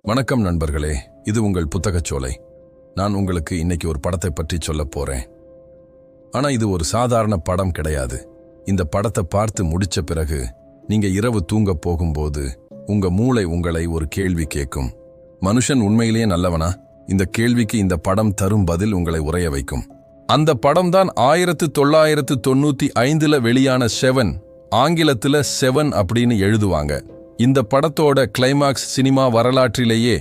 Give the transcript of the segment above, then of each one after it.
வணக்கம் நண்பர்களே, இது உங்கள் புத்தகச்சோலை. நான் உங்களுக்கு இன்னைக்கு ஒரு படத்தை பற்றி சொல்ல போறேன். ஆனா இது ஒரு சாதாரண படம் கிடையாது. இந்த படத்தை பார்த்து முடிச்ச பிறகு நீங்க இரவு தூங்க போகும்போது உங்க மூளை உங்களை ஒரு கேள்வி கேட்கும். மனுஷன் உண்மையிலேயே நல்லவனா? இந்த கேள்விக்கு இந்த படம் தரும் பதில் உங்களை உறைய வைக்கும். அந்த படம் தான் 1995 வெளியான 7. ஆங்கிலத்துல 7 அப்படின்னு எழுதுவாங்க. இந்த படத்தோட கிளைமாக்ஸ் சினிமா வரலாற்றிலேயே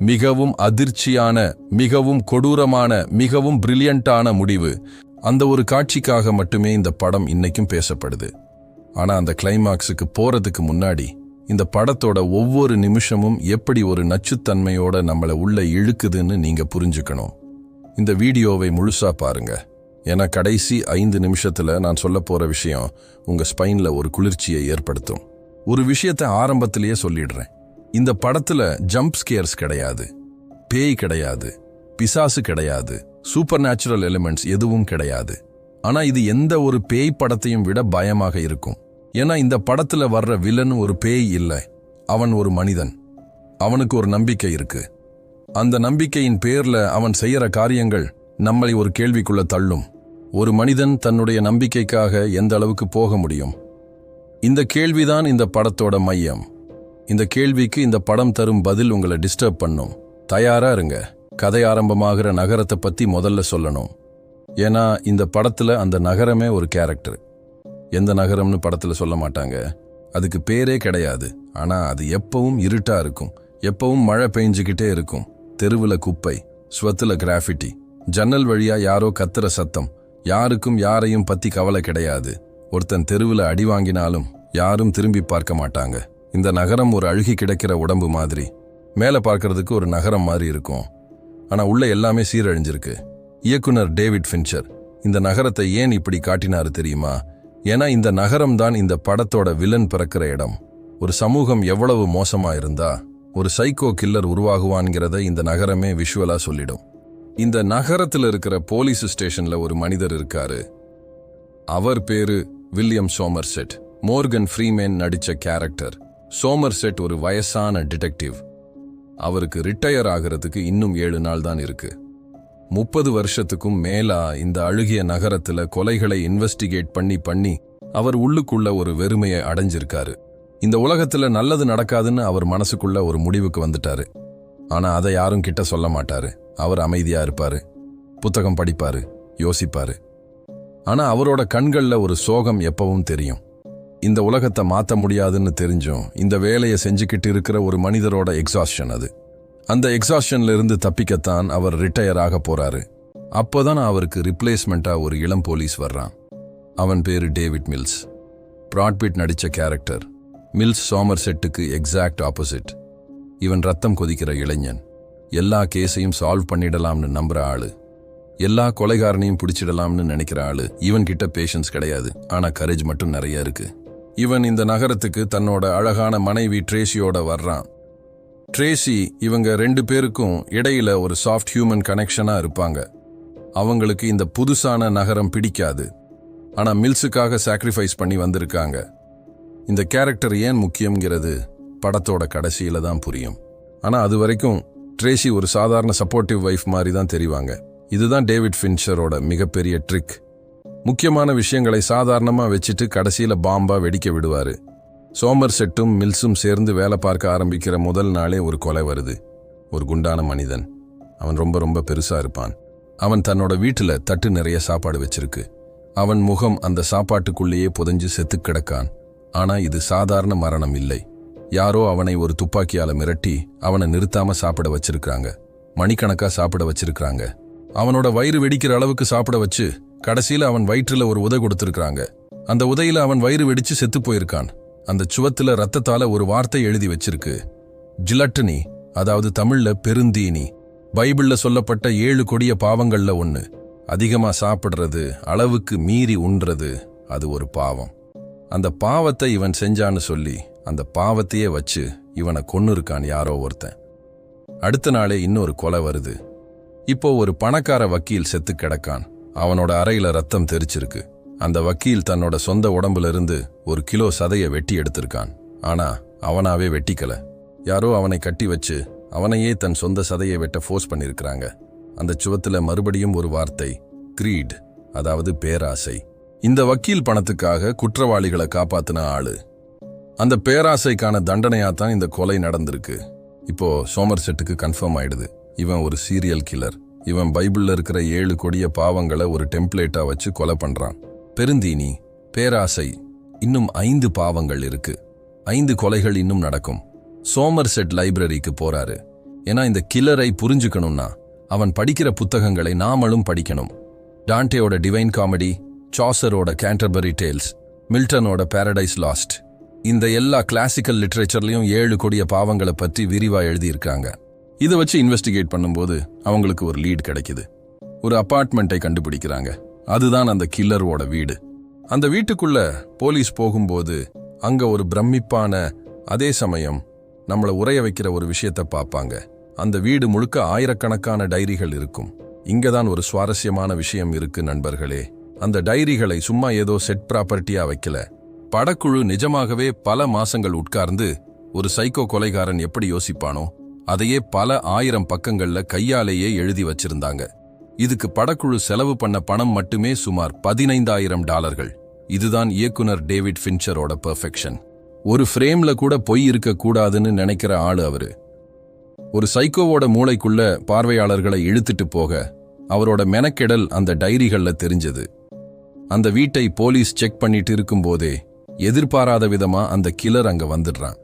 மிகவும் அதிர்ச்சியான, மிகவும் கொடூரமான, மிகவும் பிரில்லியண்டான முடிவு. அந்த ஒரு காட்சிக்காக மட்டுமே இந்த படம் இன்னைக்கும் பேசப்படுது. ஆனா அந்த கிளைமாக்ஸுக்கு போறதுக்கு முன்னாடி இந்த படத்தோட ஒவ்வொரு நிமிஷமும் எப்படி ஒரு நச்சுத்தன்மையோட நம்மளை உள்ள இழுக்குதுன்னு நீங்க புரிஞ்சுக்கணும். இந்த வீடியோவை முழுசா பாருங்க. ஏன்னா கடைசி 5 நிமிஷத்துல நான் சொல்ல போற விஷயம் உங்க ஸ்பைன்ல ஒரு குளிர்ச்சியை ஏற்படுத்தும். ஒரு விஷயத்தை ஆரம்பத்திலேயே சொல்லிடுறேன். இந்த படத்துல ஜம்ப் ஸ்கேர்ஸ் கிடையாது, பேய் கிடையாது, பிசாசு கிடையாது, சூப்பர் நேச்சுரல் எலிமெண்ட்ஸ் எதுவும் கிடையாது. ஆனா இது எந்த ஒரு பேய் படத்தையும் விட பயமாக இருக்கும். ஏன்னா இந்த படத்துல வர்ற வில்லன் ஒரு பேய் இல்லை, அவன் ஒரு மனிதன். அவனுக்கு ஒரு நம்பிக்கை இருக்கு. அந்த நம்பிக்கையின் பேர்ல அவன் செய்யற காரியங்கள் நம்மளை ஒரு கேள்விக்குள்ள தள்ளும். ஒரு மனிதன் தன்னுடைய நம்பிக்கைக்காக எந்த அளவுக்கு போக முடியும்? இந்த கேள்விதான் இந்த படத்தோட மையம். இந்த கேள்விக்கு இந்த படம் தரும் பதில் உங்களை டிஸ்டர்ப் பண்ணும். தயாரா இருங்க. கதை ஆரம்பமாகிற நகரத்தை பத்தி முதல்ல சொல்லணும். ஏன்னா இந்த படத்துல அந்த நகரமே ஒரு கேரக்டர். எந்த நகரம்னு படத்துல சொல்ல மாட்டாங்க, அதுக்கு பேரே கிடையாது. ஆனா அது எப்பவும் இருட்டா இருக்கும், எப்பவும் மழை பெஞ்சுக்கிட்டே இருக்கும். தெருவுல குப்பை, ஸ்வத்துல கிராஃபிட்டி, ஜன்னல் வழியா யாரோ கத்துற சத்தம். யாருக்கும் யாரையும் பத்தி கவலை கிடையாது. ஒருத்தன் தெருவில் அடி வாங்கினாலும் யாரும் திரும்பி பார்க்க மாட்டாங்க. இந்த நகரம் ஒரு அழுகி கிடக்கிற உடம்பு மாதிரி. மேலே பார்க்கறதுக்கு ஒரு நகரம் மாதிரி இருக்கும், ஆனா உள்ள எல்லாமே சீரழிஞ்சிருக்கு. இயக்குனர் டேவிட் ஃபின்ச்சர் இந்த நகரத்தை ஏன் இப்படி காட்டினாரு தெரியுமா? ஏன்னா இந்த நகரம் தான் இந்த படத்தோட வில்லன் பிறக்கிற இடம். ஒரு சமூகம் எவ்வளவு மோசமா இருந்தா ஒரு சைக்கோ கில்லர் உருவாகுவான்கிறத இந்த நகரமே விஷுவலா சொல்லிடும். இந்த நகரத்தில் இருக்கிற போலீஸ் ஸ்டேஷன்ல ஒரு மனிதர் இருக்காரு. அவர் பேரு வில்லியம் சோமர்செட். மோர்கன் ஃப்ரீமேன் நடிச்ச கேரக்டர். சோமர்செட் ஒரு வயசான டிடெக்டிவ். அவருக்கு ரிட்டையர் ஆகிறதுக்கு இன்னும் 7 நாள் தான் இருக்கு. 30 வருஷத்துக்கும் மேலா இந்த அழுகிய நகரத்துல கொலைகளை இன்வெஸ்டிகேட் பண்ணி அவர் உள்ளுக்குள்ள ஒரு வெறுமையை அடைஞ்சிருக்காரு. இந்த உலகத்துல நல்லது நடக்காதுன்னு அவர் மனசுக்குள்ள ஒரு முடிவுக்கு வந்துட்டாரு. ஆனா அதை யாரும் கிட்ட சொல்ல மாட்டாரு. அவர் அமைதியா இருப்பாரு, புத்தகம் படிப்பாரு, யோசிப்பாரு. ஆனா அவரோட கண்கள்ல ஒரு சோகம் எப்பவும் தெரியும். இந்த உலகத்தை மாத்த முடியாதுன்னு தெரிஞ்சும் இந்த வேலையை செஞ்சுக்கிட்டு இருக்கிற ஒரு மனிதரோட எக்ஸாஸ்ஷன் அது. அந்த எக்ஸாஸ்ஷன்ல இருந்து தப்பிக்கத்தான் அவர் ரிட்டையர் ஆக போறாரு. அப்போதான் அவருக்கு ரிப்ளேஸ்மெண்டா ஒரு இளம் போலீஸ் வர்றான். அவன் பேரு டேவிட் மில்ஸ். பிராட்பிட் நடிச்ச கேரக்டர். மில்ஸ் சோமர்செட்டுக்கு எக்ஸாக்ட் ஆப்போசிட். இவன் ரத்தம் கொதிக்கிற இளைஞன். எல்லா கேஸையும் சால்வ் பண்ணிடலாம்னு நம்புற ஆளு. எல்லா கொலைகாரனையும் பிடிச்சிடலாம்னு நினைக்கிற ஆளு. இவன் கிட்ட பேஷன்ஸ் கிடையாது, ஆனா கரேஜ் மட்டும் நிறைய இருக்கு. இவன் இந்த நகரத்துக்கு தன்னோட அழகான மனைவி ட்ரேசியோட வர்றான். ட்ரேசி இவங்க 2 பேருக்கும் இடையில ஒரு சாஃப்ட் ஹியூமன் கனெக்ஷனா இருப்பாங்க. அவங்களுக்கு இந்த புதுசான நகரம் பிடிக்காது, ஆனா மில்ஸுக்காக சாக்ரிஃபைஸ் பண்ணி வந்திருக்காங்க. இந்த கேரக்டர் ஏன் முக்கியம்ங்கிறது படத்தோட கடைசியில தான் புரியும். ஆனா அது வரைக்கும் ட்ரேசி ஒரு சாதாரண சப்போர்ட்டிவ் வைஃப் மாதிரி தான் தெரிவாங்க. இதுதான் டேவிட் ஃபின்ச்சரோட மிகப்பெரிய ட்ரிக். முக்கியமான விஷயங்களை சாதாரணமா வச்சுட்டு கடைசியில பாம்பா வெடிக்க விடுவாரு. சோமர்செட்டும் மில்ஸும் சேர்ந்து வேலை பார்க்க ஆரம்பிக்கிற முதல் நாளே ஒரு கொலை வருது. ஒரு குண்டான மனிதன். அவன் ரொம்ப ரொம்ப பெருசா இருப்பான். அவன் தன்னோட வீட்டுல தட்டு நிறைய சாப்பாடு வச்சிருக்கு. அவன் முகம் அந்த சாப்பாட்டுக்குள்ளேயே புதைஞ்சு செத்து கிடக்கான். ஆனா இது சாதாரண மரணம் இல்லை. யாரோ அவனை ஒரு துப்பாக்கியால மிரட்டி அவனை நிறுத்தாம சாப்பிட வச்சிருக்காங்க. மணிக்கணக்கா சாப்பிட வச்சிருக்காங்க. அவனோட வயிறு வெடிக்கிற அளவுக்கு சாப்பிட வச்சு கடைசியில அவன் வயிற்றுல ஒரு உதை கொடுத்திருக்காங்க. அந்த உதையில அவன் வயிறு வெடிச்சு செத்து போயிருக்கான். அந்த சுவத்துல ரத்தத்தால ஒரு வார்த்தை எழுதி வச்சிருக்கு, ஜிலட்டனி, அதாவது தமிழ்ல பெருந்தீனி. பைபிள்ல சொல்லப்பட்ட 7 கொடிய பாவங்கள்ல ஒண்ணு. அதிகமா சாப்பிடுறது, அளவுக்கு மீறி உண்றது, அது ஒரு பாவம். அந்த பாவத்தை இவன் செஞ்சான்னு சொல்லி அந்த பாவத்தையே வச்சு இவனை கொன்னு இருக்கான் யாரோ ஒருத்தன். அடுத்த நாளே இன்னொரு கொலை வருது. இப்போ ஒரு பணக்கார வக்கீல் செத்து கிடக்கான். அவனோட அறையில ரத்தம் தெரிச்சிருக்கு. அந்த வக்கீல் தன்னோட சொந்த உடம்புல இருந்து 1 கிலோ சதையை வெட்டி எடுத்திருக்கான். ஆனா அவனாவே வெட்டிக்கல. யாரோ அவனை கட்டி வச்சு அவனையே தன் சொந்த சதையை வெட்ட ஃபோர்ஸ் பண்ணியிருக்கிறாங்க. அந்த சுவத்துல மறுபடியும் ஒரு வார்த்தை, கிரீட், அதாவது பேராசை. இந்த வக்கீல் பணத்துக்காக குற்றவாளிகளை காப்பாத்தின ஆளு. அந்த பேராசைக்கான தண்டனையாத்தான் இந்த கொலை நடந்திருக்கு. இப்போ சோமர்செட்டுக்கு கன்ஃபார்ம் ஆயிடுது, இவன் ஒரு சீரியல் கில்லர். இவன் பைபிள்ல இருக்கிற 7 கொடிய பாவங்களை ஒரு டெம்ப்ளேட்டா வச்சு கொலை பண்றான். பெருந்தீனி, பேராசை, இன்னும் 5 பாவங்கள் இருக்கு. 5 கொலைகள் இன்னும் நடக்கும். சோமர்செட் லைப்ரரிக்கு போறாரு. ஏன்னா இந்த கில்லரை புரிஞ்சுக்கணும்னா அவன் படிக்கிற புத்தகங்களை நாமளும் படிக்கணும். டான்டேயோட டிவைன் காமெடி, சாசரோட கேண்டர்பரி டேல்ஸ், மில்டனோட பாரடைஸ் லாஸ்ட், இந்த எல்லா கிளாசிக்கல் லிட்ரேச்சர்லயும் 7 கொடிய பாவங்களை பற்றி விரிவா எழுதியிருக்காங்க. இதை வச்சு இன்வெஸ்டிகேட் பண்ணும்போது அவங்களுக்கு ஒரு லீட் கிடைக்குது. ஒரு அபார்ட்மெண்ட்டை கண்டுபிடிக்கிறாங்க. அதுதான் அந்த கில்லரோட வீடு. அந்த வீட்டுக்குள்ள போலீஸ் போகும்போது அங்க ஒரு பிரமிப்பான, அதே சமயம் நம்மளை உறைய வைக்கிற ஒரு விஷயத்தை பார்ப்பாங்க. அந்த வீடு முழுக்க ஆயிரக்கணக்கான டைரிகள் இருக்கும். இங்கதான் ஒரு சுவாரஸ்யமான விஷயம் இருக்கு நண்பர்களே. அந்த டைரிகளை சும்மா ஏதோ செட் ப்ராப்பர்ட்டியா வைக்கல. படக்குழு நிஜமாகவே பல மாசங்கள் உட்கார்ந்து ஒரு சைக்கோ கொலைகாரன் எப்படி யோசிப்பானோ அதையே பல 1000 பக்கங்கள்ல கையாலேயே எழுதி வச்சிருந்தாங்க. இதுக்கு படக்குழு செலவு பண்ண பணம் மட்டுமே சுமார் $15,000. இதுதான் இயக்குனர் டேவிட் ஃபின்ச்சரோட பெர்ஃபெக்ஷன். ஒரு ஃப்ரேம்ல கூட பொய் இருக்க கூடாதுன்னு நினைக்கிற ஆளு அவரு. ஒரு சைக்கோவோட மூளைக்குள்ள பார்வையாளர்களை இழுத்துட்டு போக அவரோட மெனக்கெடல் அந்த டைரிகள்ல தெரிஞ்சது. அந்த வீட்டை போலீஸ் செக் பண்ணிட்டு இருக்கும்போதே எதிர்பாராத விதமா அந்த கில்லர் அங்க வந்துடுறான்.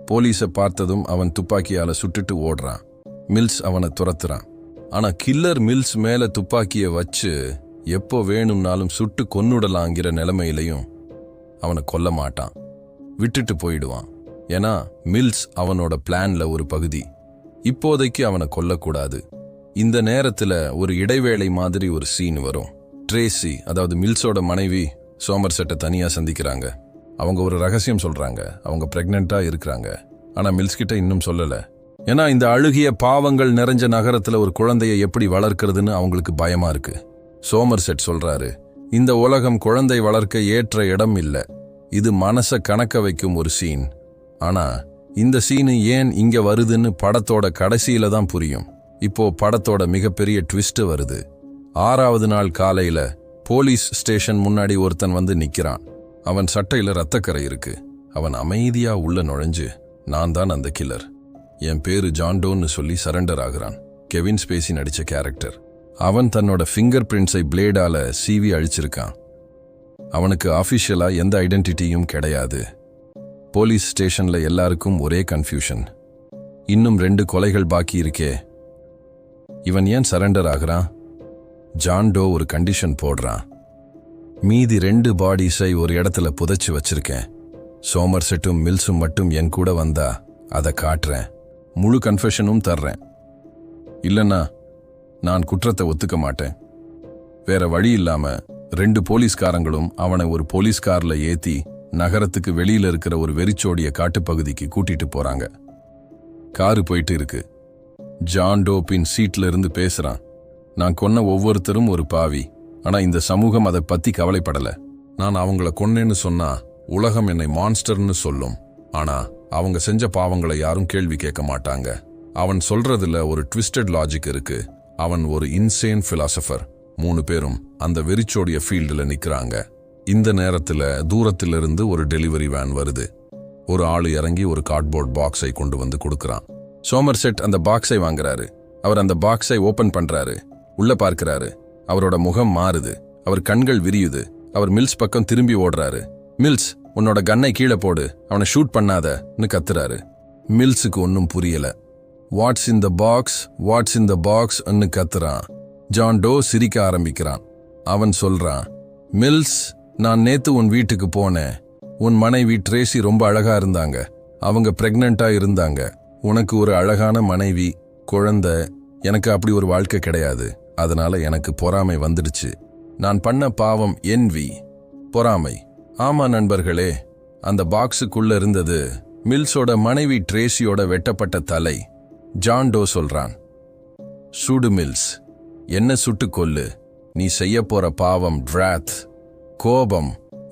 போலீஸை பார்த்ததும் அவன் துப்பாக்கியால சுட்டுட்டு ஓடுறான். மில்ஸ் அவனை துரத்துறான். ஆனா கில்லர் மில்ஸ் மேல துப்பாக்கிய வச்சு எப்போ வேணும்னாலும் சுட்டு கொன்னுடலாங்கிற நிலைமையிலையும் அவனை கொல்ல மாட்டான், விட்டுட்டு போயிடுவான். ஏன்னா மில்ஸ் அவனோட பிளான்ல ஒரு பகுதி. இப்போதைக்கு அவனை கொல்லக்கூடாது. இந்த நேரத்துல ஒரு இடைவேளை மாதிரி ஒரு சீன் வரும். ட்ரேசி, அதாவது மில்ஸோட மனைவி, சோமர்செட்டை தனியா சந்திக்கிறாங்க. அவங்க ஒரு ரகசியம் சொல்றாங்க. அவங்க பிரெக்னெண்டா இருக்கிறாங்க. ஆனா மில்ஸ் கிட்ட இன்னும் சொல்லல. ஏன்னா இந்த அழுகிய பாவங்கள் நிறைஞ்ச நகரத்துல ஒரு குழந்தையை எப்படி வளர்க்கறதுன்னு அவங்களுக்கு பயமா இருக்கு. சோமர்செட் சொல்றாரு, இந்த உலகம் குழந்தை வளர்க்க ஏற்ற இடம் இல்ல. இது மனச கணக்க வைக்கும் ஒரு சீன். ஆனா இந்த சீனு ஏன் இங்க வருதுன்னு படத்தோட கடைசியில தான் புரியும். இப்போ படத்தோட மிகப்பெரிய ட்விஸ்ட் வருது. 6வது நாள் காலையில போலீஸ் ஸ்டேஷன் முன்னாடி ஒருத்தன் வந்து நிக்கிறான். அவன் சட்டையில ரத்தக்கரை இருக்கு. அவன் அமைதியா உள்ள நுழைஞ்சு, நான் தான் அந்த கில்லர், என் பேரு ஜான் டோன்னு சொல்லி சரண்டர் ஆகுறான். கெவின் ஸ்பேசி நடிச்ச கேரக்டர். அவன் தன்னோட ஃபிங்கர் பிரிண்ட்ஸை பிளேடால சீவி அழிச்சிருக்கான். அவனுக்கு ஆஃபிஷியலா எந்த ஐடென்டிட்டியும் கிடையாது. போலீஸ் ஸ்டேஷன்ல எல்லாருக்கும் ஒரே கன்ஃபியூஷன். இன்னும் 2 கொலைகள் பாக்கி இருக்கே, இவன் ஏன் சரண்டர் ஆகுறான்? ஜான் டோ ஒரு கண்டிஷன் போடுறான். மீதி 2 பாடிஸை ஒரு இடத்துல புதைச்சு வச்சிருக்கேன். சோமர்செட்டும் மில்ஸும் மட்டும் என் கூட வந்தா அதை காட்டுறேன், முழு கன்ஃபெஷனும் தர்றேன். இல்லைன்னா நான் குற்றத்தை ஒத்துக்க மாட்டேன். வேற வழி இல்லாம 2 போலீஸ்காரங்களும் அவனை ஒரு போலீஸ்கார்ல ஏத்தி நகரத்துக்கு வெளியில இருக்கிற ஒரு வெறிச்சோடிய காட்டுப்பகுதிக்கு கூட்டிட்டு போறாங்க. காரு போயிட்டு இருக்கு. ஜான் டோ பின் சீட்ல இருந்து பேசுறான். நான் கொன்ன ஒவ்வொருத்தரும் ஒரு பாவி. ஆனா இந்த சமூகம் அதை பத்தி கவலைப்படல. நான் அவங்கள கொன்னேன்னு சொன்னா உலகம் என்னை மான்ஸ்டர்னு சொல்லும். ஆனா அவங்க செஞ்ச பாவங்களை யாரும் கேள்வி கேட்க மாட்டாங்க. அவன் சொல்றதுல ஒரு ட்விஸ்டட் லாஜிக் இருக்கு. அவன் ஒரு இன்சேன் பிலாசபர். 3 பேரும் அந்த வெறிச்சோடிய ஃபீல்டுல நிக்கிறாங்க. இந்த நேரத்துல தூரத்திலிருந்து ஒரு டெலிவரி வேன் வருது. ஒரு ஆளு இறங்கி ஒரு கார்ட்போர்ட் பாக்ஸை கொண்டு வந்து கொடுக்கறான். சோமர்செட் அந்த பாக்ஸை வாங்குறாரு. அவர் அந்த பாக்ஸை ஓபன் பண்றாரு. உள்ள பார்க்கிறாரு. அவரோட முகம் மாறுது. அவர் கண்கள் விரியுது. அவர் மில்ஸ் பக்கம் திரும்பி ஓடுறாரு. மில்ஸ், உன்னோட கன்னை கீழே போடு, அவனை ஷூட் பண்ணாதன்னு கத்துறாரு. மில்ஸுக்கு ஒன்னும் புரியல. What's in the box, what's in the பாக்ஸ்ன்னு கத்துறான். ஜான் டோ சிரிக்க ஆரம்பிக்கிறான். அவன் சொல்றான், மில்ஸ், நான் நேத்து உன் வீட்டுக்கு போனேன். உன் மனைவி ட்ரேசி ரொம்ப அழகா இருந்தாங்க. அவங்க பிரெக்னெண்டா இருந்தாங்க. உனக்கு ஒரு அழகான மனைவி, குழந்தை. எனக்கு அப்படி ஒரு வாழ்க்கை கிடையாது. அதனால எனக்கு பொறாமை வந்துடுச்சு. நான் பண்ண பாவம் என்வி, பொறாமை. ஆமா நண்பர்களே, அந்த பாக்ஸுக்குள்ள இருந்தது மில்ஸோட மனைவி ட்ரேசியோட வெட்டப்பட்ட தலை. ஜான் டோ சொல்றான், சுடு மில்ஸ், என்ன சுட்டு கொல்லு. நீ செய்ய போற பாவம் ட்ராத், கோபம்.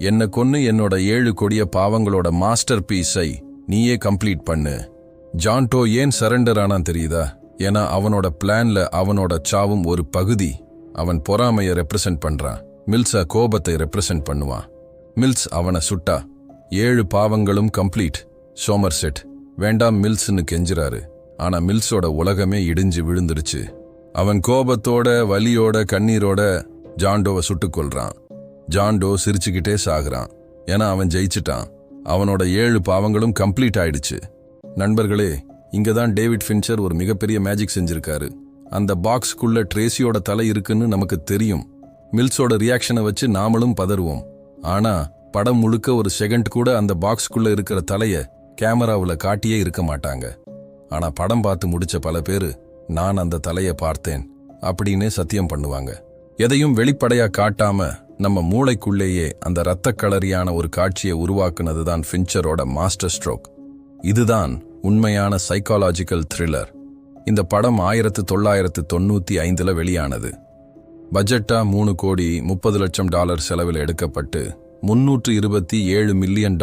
என்ன கொன்னு என்னோட 7 கொடிய பாவங்களோட மாஸ்டர் பீஸை நீயே கம்ப்ளீட் பண்ணு. ஜான்டோ ஏன் சரண்டர் ஆனான் தெரியுதா? ஏன்னா அவனோட பிளான்ல அவனோட சாவும் ஒரு பகுதி. அவன் பொறாமையை ரெப்ரசன்ட் பண்றான். மில்ஸ கோபத்தை ரெப்ரசன்ட் பண்ணுவான். மில்ஸ் அவனை சுட்டா. 7 பாவங்களும் கம்ப்ளீட். சோமர்செட் வேண்டாம் மில்ஸ்னு கெஞ்சுறாரு. ஆனா மில்ஸோட உலகமே இடிஞ்சு விழுந்துருச்சு. அவன் கோபத்தோட வலியோட கண்ணீரோட ஜான்டோவை சுட்டுக் கொள்றான். ஜான்டோ சிரிச்சுக்கிட்டே சாகுறான். ஏன்னா அவன் ஜெயிச்சிட்டான். அவனோட 7 பாவங்களும் கம்ப்ளீட் ஆயிடுச்சு. நண்பர்களே, இங்கதான் டேவிட் ஃபின்ச்சர் ஒரு மிகப்பெரிய மேஜிக் செஞ்சிருக்காரு. அந்த பாக்ஸ்க்குள்ள ட்ரேசியோட தலை இருக்குன்னு நமக்கு தெரியும். மில்ஸோட ரியாக்ஷனை வச்சு நாமளும் பதறுவோம். ஆனா படம் முழுக்க ஒரு செகண்ட் கூட அந்த பாக்ஸ்க்குள்ள இருக்கிற தலைய கேமராவுல காட்டியே இருக்க மாட்டாங்க. ஆனா படம் பார்த்து முடிச்ச பல பேரு நான் அந்த தலைய பார்த்தேன் அப்படின்னு சத்தியம் பண்ணுவாங்க. எதையும் வெளிப்படையா காட்டாம நம்ம மூளைக்குள்ளேயே அந்த இரத்த களரியான ஒரு காட்சியை உருவாக்குனதுதான் ஃபின்ச்சரோட மாஸ்டர் ஸ்ட்ரோக். இதுதான் உண்மையான சைக்காலஜிக்கல் த்ரில்லர். இந்த படம் 1995 வெளியானது. பட்ஜெட்டா $3 கோடி 30 லட்சம் செலவில் எடுக்கப்பட்டு $327 மில்லியன்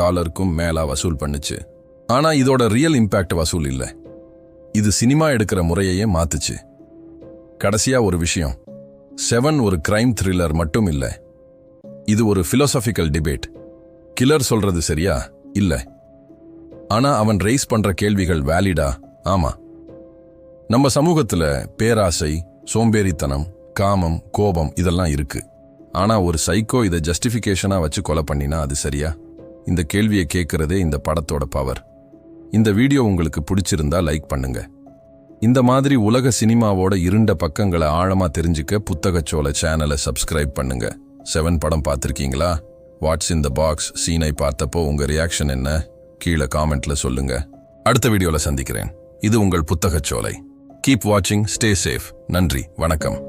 மேலா வசூல் பண்ணுச்சு. ஆனா இதோட ரியல் இம்பாக்ட் வசூல் இல்ல. இது சினிமா எடுக்கிற முறையையே மாத்துச்சு. கடைசியா ஒரு விஷயம், 7 ஒரு கிரைம் த்ரில்லர் மட்டும் இல்ல. இது ஒரு பிலோசாபிக்கல் டிபேட். கில்லர் சொல்றது சரியா? இல்ல. ஆனா அவன் ரைஸ் பண்ற கேள்விகள் வேலிடா? ஆமா. நம்ம சமூகத்துல பேராசை, சோம்பேறித்தனம், காமம், கோபம் இதெல்லாம் இருக்கு. ஆனா ஒரு சைக்கோ இதை ஜஸ்டிஃபிகேஷனா வச்சு கொலை பண்ணினா அது சரியா? இந்த கேள்வியை கேட்கறதே இந்த படத்தோட பவர். இந்த வீடியோ உங்களுக்கு பிடிச்சிருந்தா லைக் பண்ணுங்க. இந்த மாதிரி உலக சினிமாவோட இருண்ட பக்கங்களை ஆழமா தெரிஞ்சுக்க புத்தகச்சோலை சேனலை சப்ஸ்கிரைப் பண்ணுங்க. 7 படம் பார்த்திருக்கீங்களா? வாட்ஸ் இன் த பாக்ஸ் சீனை பார்த்தப்போ உங்க ரியாக்ஷன் என்ன? கீழே காமெண்ட்ல சொல்லுங்க. அடுத்த வீடியோல சந்திக்கிறேன். இது உங்கள் புத்தகச்சோலை. கீப் வாட்சிங், ஸ்டே சேஃப். நன்றி, வணக்கம்.